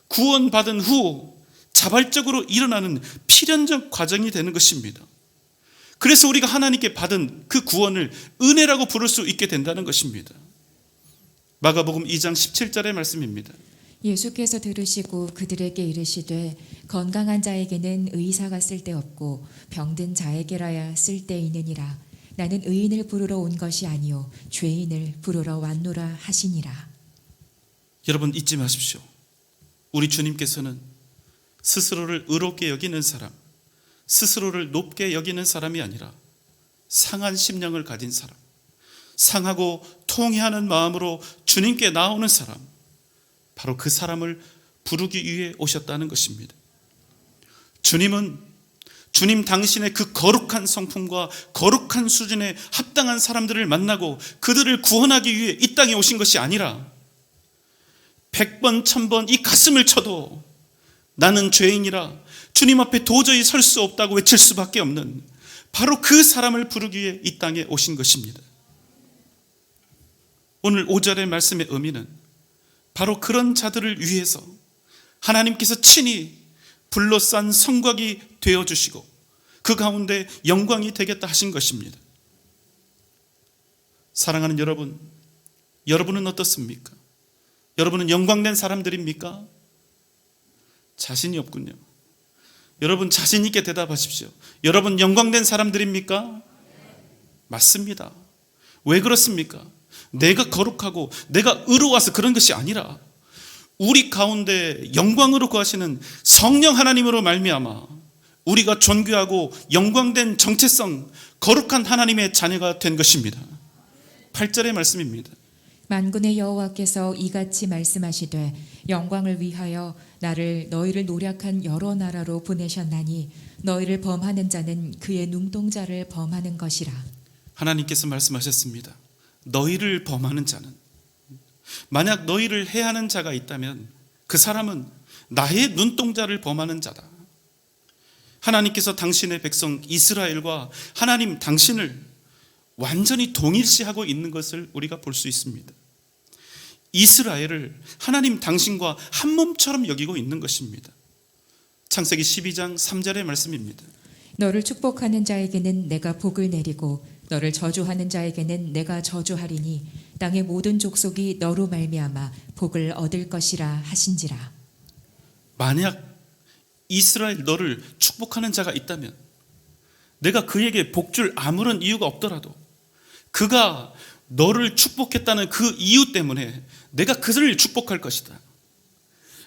구원받은 후 자발적으로 일어나는 필연적 과정이 되는 것입니다. 그래서 우리가 하나님께 받은 그 구원을 은혜라고 부를 수 있게 된다는 것입니다. 마가복음 2장 17절의 말씀입니다. 예수께서 들으시고 그들에게 이르시되 건강한 자에게는 의사가 쓸데없고 병든 자에게라야 쓸데있느니라. 나는 의인을 부르러 온 것이 아니요 죄인을 부르러 왔노라 하시니라. 여러분, 잊지 마십시오. 우리 주님께서는 스스로를 의롭게 여기는 사람, 스스로를 높게 여기는 사람이 아니라 상한 심령을 가진 사람, 상하고 통회하는 마음으로 주님께 나오는 사람, 바로 그 사람을 부르기 위해 오셨다는 것입니다. 주님은 주님 당신의 그 거룩한 성품과 거룩한 수준에 합당한 사람들을 만나고 그들을 구원하기 위해 이 땅에 오신 것이 아니라 100번, 1000번 이 가슴을 쳐도 나는 죄인이라 주님 앞에 도저히 설 수 없다고 외칠 수밖에 없는 바로 그 사람을 부르기 위해 이 땅에 오신 것입니다. 오늘 5절의 말씀의 의미는 바로 그런 자들을 위해서 하나님께서 친히 불러싼 성곽이 되어주시고 그 가운데 영광이 되겠다 하신 것입니다. 사랑하는 여러분, 여러분은 어떻습니까? 여러분은 영광된 사람들입니까? 자신이 없군요. 여러분, 자신 있게 대답하십시오. 여러분 영광된 사람들입니까? 맞습니다. 왜 그렇습니까? 내가 거룩하고 내가 의로워서 그런 것이 아니라 우리 가운데 영광으로 거하시는 성령 하나님으로 말미암아 우리가 존귀하고 영광된 정체성, 거룩한 하나님의 자녀가 된 것입니다. 8절의 말씀입니다. 만군의 여호와께서 이같이 말씀하시되 영광을 위하여 너희를 노략한 여러 나라로 보내셨나니 너희를 범하는 자는 그의 눈동자를 범하는 것이라. 하나님께서 말씀하셨습니다. 너희를 범하는 자는, 만약 너희를 해하는 자가 있다면 그 사람은 나의 눈동자를 범하는 자다. 하나님께서 당신의 백성 이스라엘과 하나님 당신을 완전히 동일시하고 있는 것을 우리가 볼 수 있습니다. 이스라엘을 하나님 당신과 한 몸처럼 여기고 있는 것입니다. 창세기 12장 3절의 말씀입니다. 너를 축복하는 자에게는 내가 복을 내리고 너를 저주하는 자에게는 내가 저주하리니 땅의 모든 족속이 너로 말미암아 복을 얻을 것이라 하신지라. 만약 이스라엘 너를 축복하는 자가 있다면 내가 그에게 복줄 아무런 이유가 없더라도 그가 너를 축복했다는 그 이유 때문에 내가 그들을 축복할 것이다.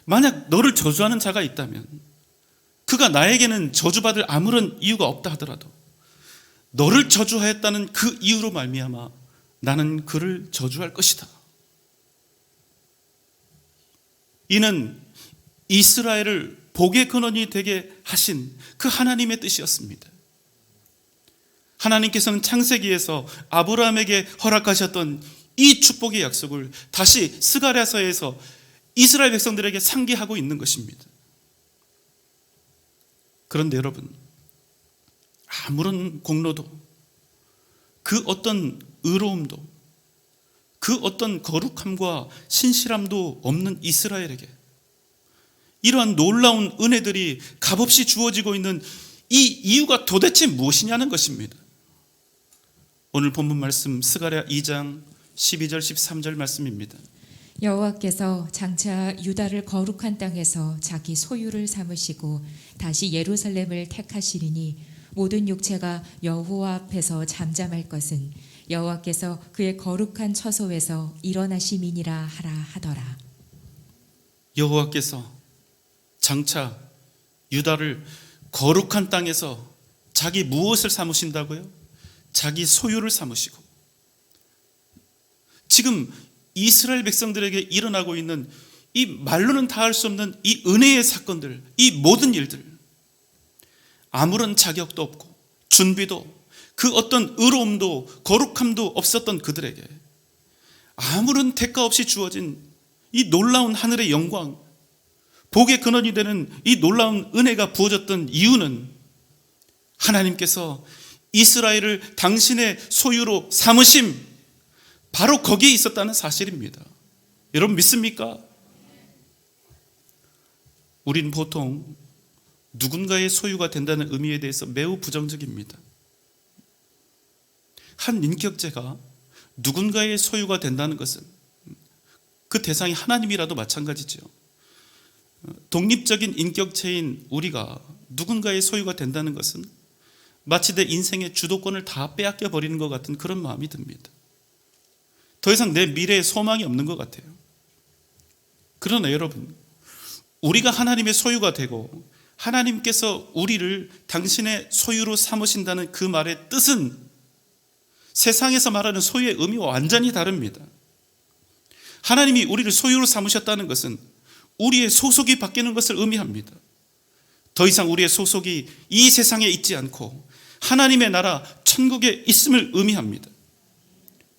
만약 너를 저주하는 자가 있다면 그가 나에게는 저주받을 아무런 이유가 없다 하더라도 너를 저주하였다는 그 이유로 말미암아 나는 그를 저주할 것이다. 이는 이스라엘을 복의 근원이 되게 하신 그 하나님의 뜻이었습니다. 하나님께서는 창세기에서 아브라함에게 허락하셨던 이 축복의 약속을 다시 스가랴서에서 이스라엘 백성들에게 상기하고 있는 것입니다. 그런데 여러분, 아무런 공로도, 그 어떤 의로움도, 그 어떤 거룩함과 신실함도 없는 이스라엘에게 이러한 놀라운 은혜들이 값없이 주어지고 있는 이 이유가 도대체 무엇이냐는 것입니다. 오늘 본문 말씀 스가랴 2장 12절 13절 말씀입니다. 여호와께서 장차 유다를 거룩한 땅에서 자기 소유를 삼으시고 다시 예루살렘을 택하시리니 모든 육체가 여호와 앞에서 잠잠할 것은 여호와께서 그의 거룩한 처소에서 일어나심이니라 하라 하더라. 여호와께서 장차 유다를 거룩한 땅에서 자기 무엇을 삼으신다고요? 자기 소유를 삼으시고, 지금 이스라엘 백성들에게 일어나고 있는 이 말로는 다 할 수 없는 이 은혜의 사건들, 이 모든 일들, 아무런 자격도 없고 준비도, 그 어떤 의로움도 거룩함도 없었던 그들에게 아무런 대가 없이 주어진 이 놀라운 하늘의 영광, 복의 근원이 되는 이 놀라운 은혜가 부어졌던 이유는 하나님께서 이스라엘을 당신의 소유로 삼으심, 바로 거기에 있었다는 사실입니다. 여러분 믿습니까? 우린 보통 누군가의 소유가 된다는 의미에 대해서 매우 부정적입니다. 한 인격체가 누군가의 소유가 된다는 것은 그 대상이 하나님이라도 마찬가지죠. 독립적인 인격체인 우리가 누군가의 소유가 된다는 것은 마치 내 인생의 주도권을 다 빼앗겨 버리는 것 같은 그런 마음이 듭니다. 더 이상 내 미래에 소망이 없는 것 같아요. 그러나 여러분, 우리가 하나님의 소유가 되고 하나님께서 우리를 당신의 소유로 삼으신다는 그 말의 뜻은 세상에서 말하는 소유의 의미와 완전히 다릅니다. 하나님이 우리를 소유로 삼으셨다는 것은 우리의 소속이 바뀌는 것을 의미합니다. 더 이상 우리의 소속이 이 세상에 있지 않고 하나님의 나라 천국에 있음을 의미합니다.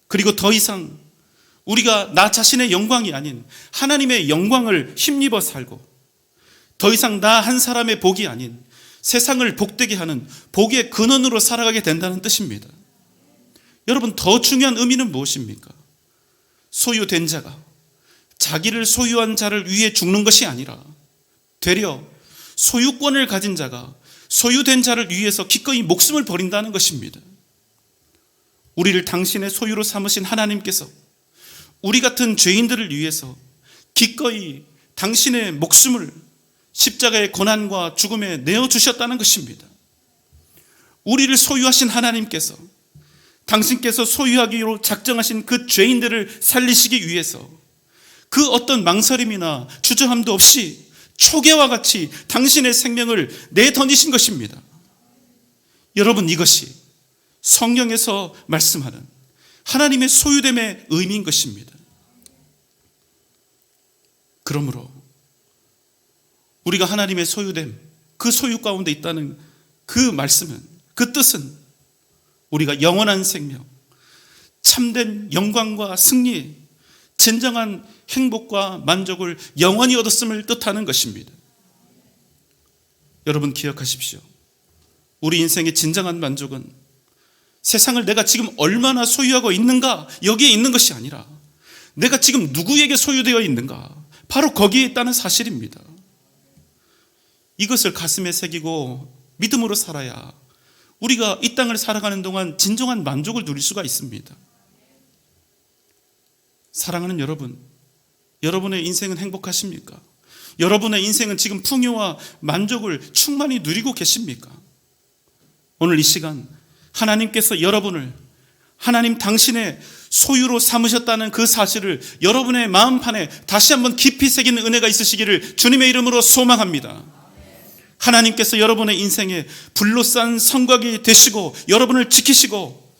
그리고 더 이상 우리가 나 자신의 영광이 아닌 하나님의 영광을 힘입어 살고, 더 이상 나 한 사람의 복이 아닌 세상을 복되게 하는 복의 근원으로 살아가게 된다는 뜻입니다. 여러분, 더 중요한 의미는 무엇입니까? 소유된 자가 자기를 소유한 자를 위해 죽는 것이 아니라 되려 소유권을 가진 자가 소유된 자를 위해서 기꺼이 목숨을 버린다는 것입니다. 우리를 당신의 소유로 삼으신 하나님께서 우리 같은 죄인들을 위해서 기꺼이 당신의 목숨을 십자가의 고난과 죽음에 내어주셨다는 것입니다. 우리를 소유하신 하나님께서 당신께서 소유하기로 작정하신 그 죄인들을 살리시기 위해서 그 어떤 망설임이나 주저함도 없이 초계와 같이 당신의 생명을 내던지신 것입니다. 여러분, 이것이 성경에서 말씀하는 하나님의 소유됨의 의미인 것입니다. 그러므로 우리가 하나님의 소유됨, 그 소유 가운데 있다는 그 말씀은, 그 뜻은 우리가 영원한 생명, 참된 영광과 승리, 진정한 행복과 만족을 영원히 얻었음을 뜻하는 것입니다. 여러분 기억하십시오. 우리 인생의 진정한 만족은 세상을 내가 지금 얼마나 소유하고 있는가, 여기에 있는 것이 아니라 내가 지금 누구에게 소유되어 있는가, 바로 거기에 있다는 사실입니다. 이것을 가슴에 새기고 믿음으로 살아야 우리가 이 땅을 살아가는 동안 진정한 만족을 누릴 수가 있습니다. 사랑하는 여러분, 여러분의 인생은 행복하십니까? 여러분의 인생은 지금 풍요와 만족을 충만히 누리고 계십니까? 오늘 이 시간 하나님께서 여러분을 하나님 당신의 소유로 삼으셨다는 그 사실을 여러분의 마음판에 다시 한번 깊이 새기는 은혜가 있으시기를 주님의 이름으로 소망합니다. 하나님께서 여러분의 인생에 불로싼 성곽이 되시고 여러분을 지키시고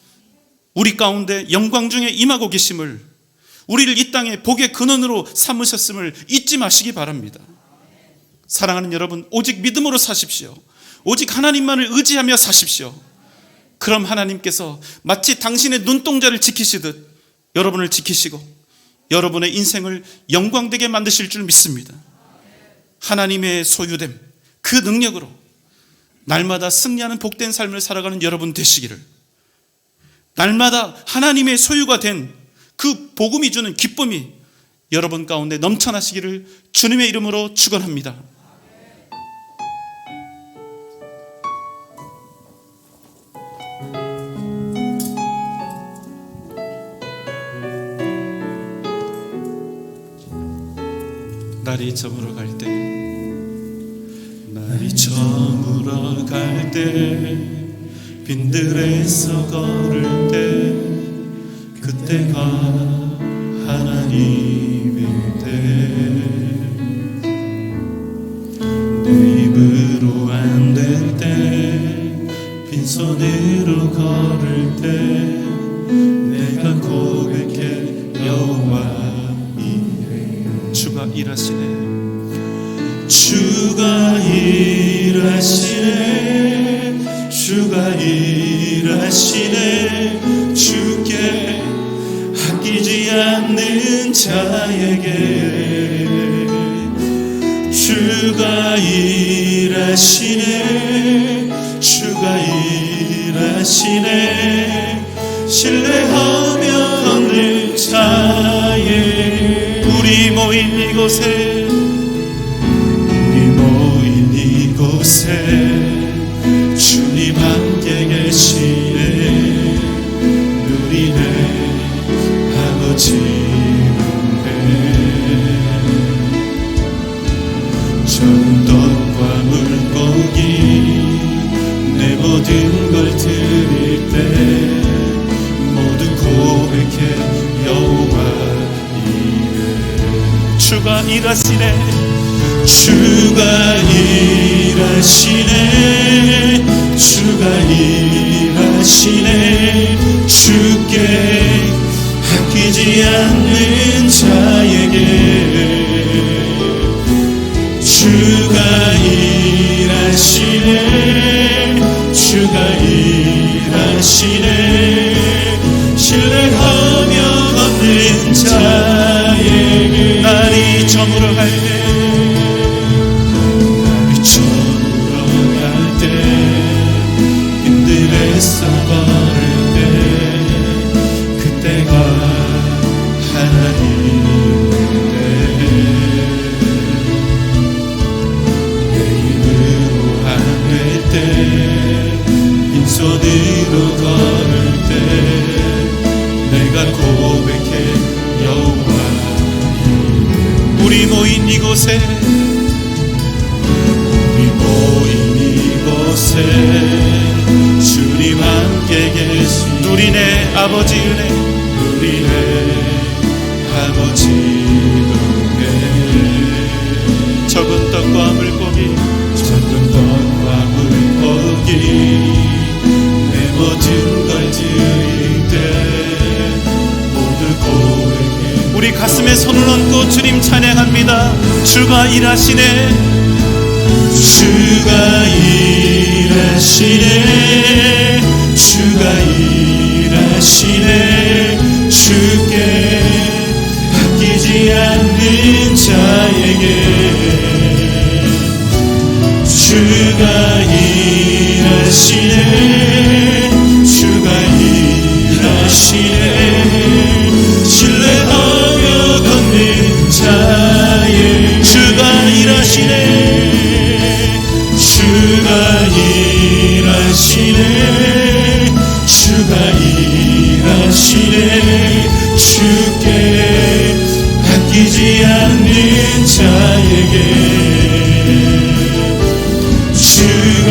우리 가운데 영광 중에 임하고 계심을, 우리를 이 땅에 복의 근원으로 삼으셨음을 잊지 마시기 바랍니다. 사랑하는 여러분, 오직 믿음으로 사십시오. 오직 하나님만을 의지하며 사십시오. 그럼 하나님께서 마치 당신의 눈동자를 지키시듯 여러분을 지키시고 여러분의 인생을 영광되게 만드실 줄 믿습니다. 하나님의 소유됨, 그 능력으로 날마다 승리하는 복된 삶을 살아가는 여러분 되시기를, 날마다 하나님의 소유가 된 그 복음이 주는 기쁨이 여러분 가운데 넘쳐나시기를 주님의 이름으로 축원합니다. 날이 저물어 갈 때, 날이 저물어 갈 때, 빈들에서 걸을 때, 그때가 하나님의 때, 내 입으로 안 될 때, 빈손으로 걸을 때, 내가 고백해 여호와 주가 일하시네, 주가 일하시네, 주가 일하시네. 주께 아끼지 않는 자에게 주가 일하시네, 주가 일하시네. 신뢰하며 걷는 자에게 우리 모인 이곳에, 우리 모인 이곳에 주님 함께 계시네. 누리네 아버지 은혜, 적은 떡과 물고기 내 모든 걸 드릴 때 모두 고백해 여호와 주가 일하시네, 주가 일하시네, 주가 일하시네. 주께 아끼지 않는 자에게 주가 일하시네, 주가 일하시네. 신뢰하며 걷는 자에게 날이 저물어 갈 때, 날이 저물어 갈 때, 힘들에서 걸을 때, 그때가 하나님의 때, 내 힘으로 안 될 때, 빈손으로 걸을 때, 내가 고백해 여호와 우리 모인 이곳에, 우리 모인 이곳에 주님 함께 계시. 누리네 아버지 은혜, 누리네 아버지 은혜. 적은 떡과 물고기, 적은 떡과 물고기 내 모든 걸 드릴 때 모두 고백해. 우리 가슴에 손을 얹고 주님 찬양합니다. 주가 일하시네, 주가 일하시네, 주가 일하시네. 주께 아끼지 않는 자에게 주가 일하시네, 주가 일하시네. 신뢰하며 걷는 자의 주가 일하시네, 주가 일하시네, 주가 일하시네. 주께 아끼지 않는 자에게 주가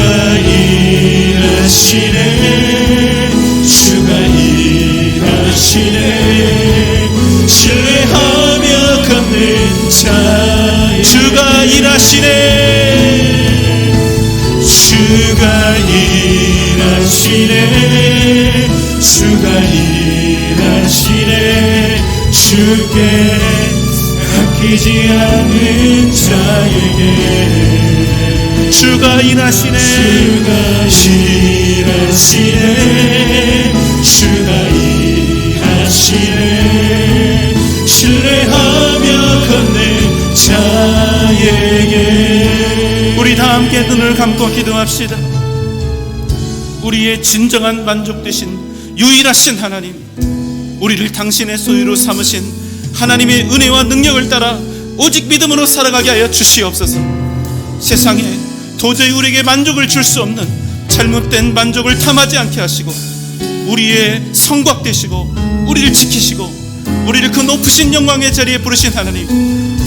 일하시네, 주가 일하시네. 신뢰하며 걷는 자 주가 일하시네, 주가 일하시네, 주가 일하시네. 주께 아끼지 않는 자에게 주가 일하시네, 주가 일하시네, 주가 일하시네. 감고 기도합시다. 우리의 진정한 만족 되신 유일하신 하나님, 우리를 당신의 소유로 삼으신 하나님의 은혜와 능력을 따라 오직 믿음으로 살아가게 하여 주시옵소서. 세상에 도저히 우리에게 만족을 줄 수 없는 잘못된 만족을 탐하지 않게 하시고 우리의 성곽 되시고 우리를 지키시고 우리를 그 높으신 영광의 자리에 부르신 하나님,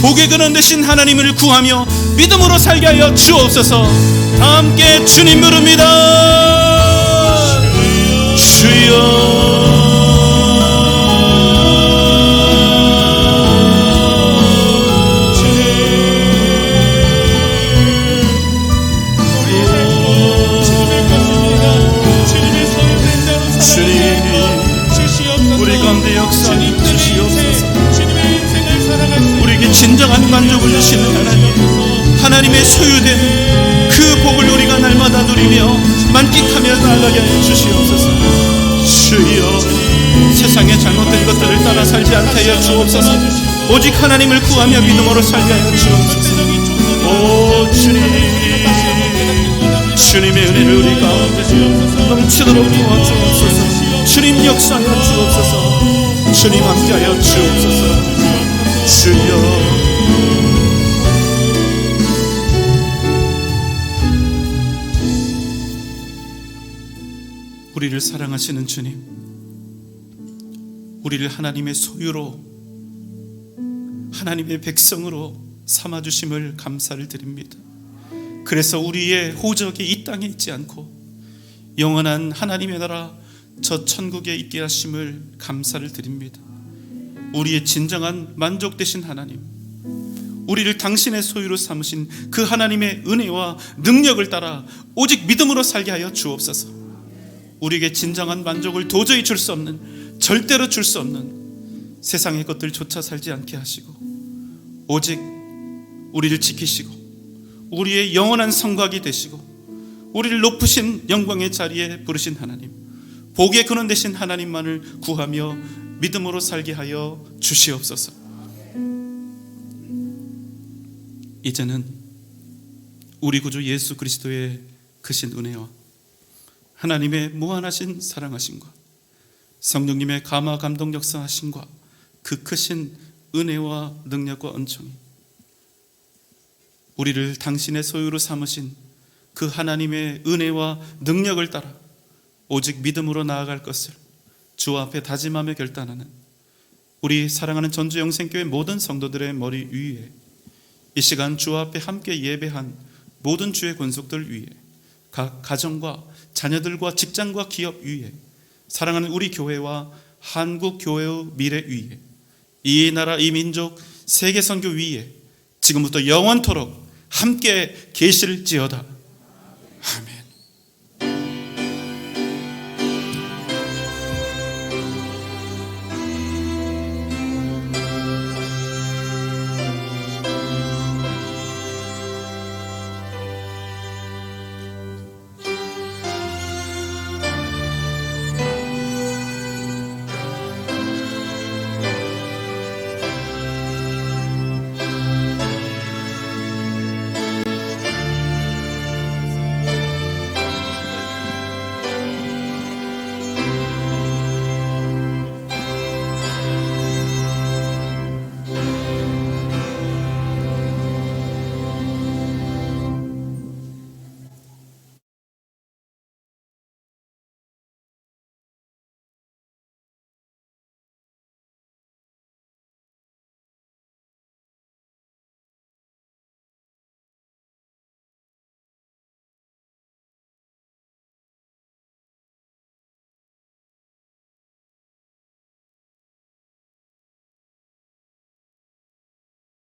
복의 근원 되신 하나님을 구하며 믿음으로 살게 하여 주옵소서. 다 함께 주님 부릅니다. 주여. 우리 가운데 역사해 주시옵소서. 우리에게 진정한 만족을 주시는 하나님, 하나님의 소유된 그 복을 우리가 날마다 누리며 만끽하며 나아가게 하여 주시옵소서. 주여, 세상의 잘못된 것들을 따라 살지 않게 하여 주옵소서. 오직 하나님을 구하며 믿음으로 살게 하여 주옵소서. 오 주님, 주님의 은혜를 우리 가운데 넘치도록 도와주옵소서. 주님 역사하여 주옵소서. 주님 함께하여 주옵소서. 주여. 우리를 사랑하시는 주님, 우리를 하나님의 소유로, 하나님의 백성으로 삼아주심을 감사를 드립니다. 그래서 우리의 호적이 이 땅에 있지 않고 영원한 하나님의 나라 저 천국에 있게 하심을 감사를 드립니다. 우리의 진정한 만족 되신 하나님, 우리를 당신의 소유로 삼으신 그 하나님의 은혜와 능력을 따라 오직 믿음으로 살게 하여 주옵소서. 우리에게 진정한 만족을 도저히 줄 수 없는, 절대로 줄 수 없는 세상의 것들조차 살지 않게 하시고 오직 우리를 지키시고 우리의 영원한 성곽이 되시고 우리를 높으신 영광의 자리에 부르신 하나님, 복의 근원 되신 하나님만을 구하며 믿음으로 살게 하여 주시옵소서. 이제는 우리 구주 예수 그리스도의 크신 은혜와 하나님의 무한하신 사랑하심과 성령님의 감화 감동 역사하심과 그 크신 은혜와 능력과 은총이 우리를 당신의 소유로 삼으신 그 하나님의 은혜와 능력을 따라 오직 믿음으로 나아갈 것을 주 앞에 다짐하며 결단하는 우리 사랑하는 전주영생교회 모든 성도들의 머리 위에, 이 시간 주 앞에 함께 예배한 모든 주의 권속들 위에, 각 가정과 자녀들과 직장과 기업 위에, 사랑하는 우리 교회와 한국 교회의 미래 위에, 이 나라 이 민족 세계 선교 위에 지금부터 영원토록 함께 계실지어다.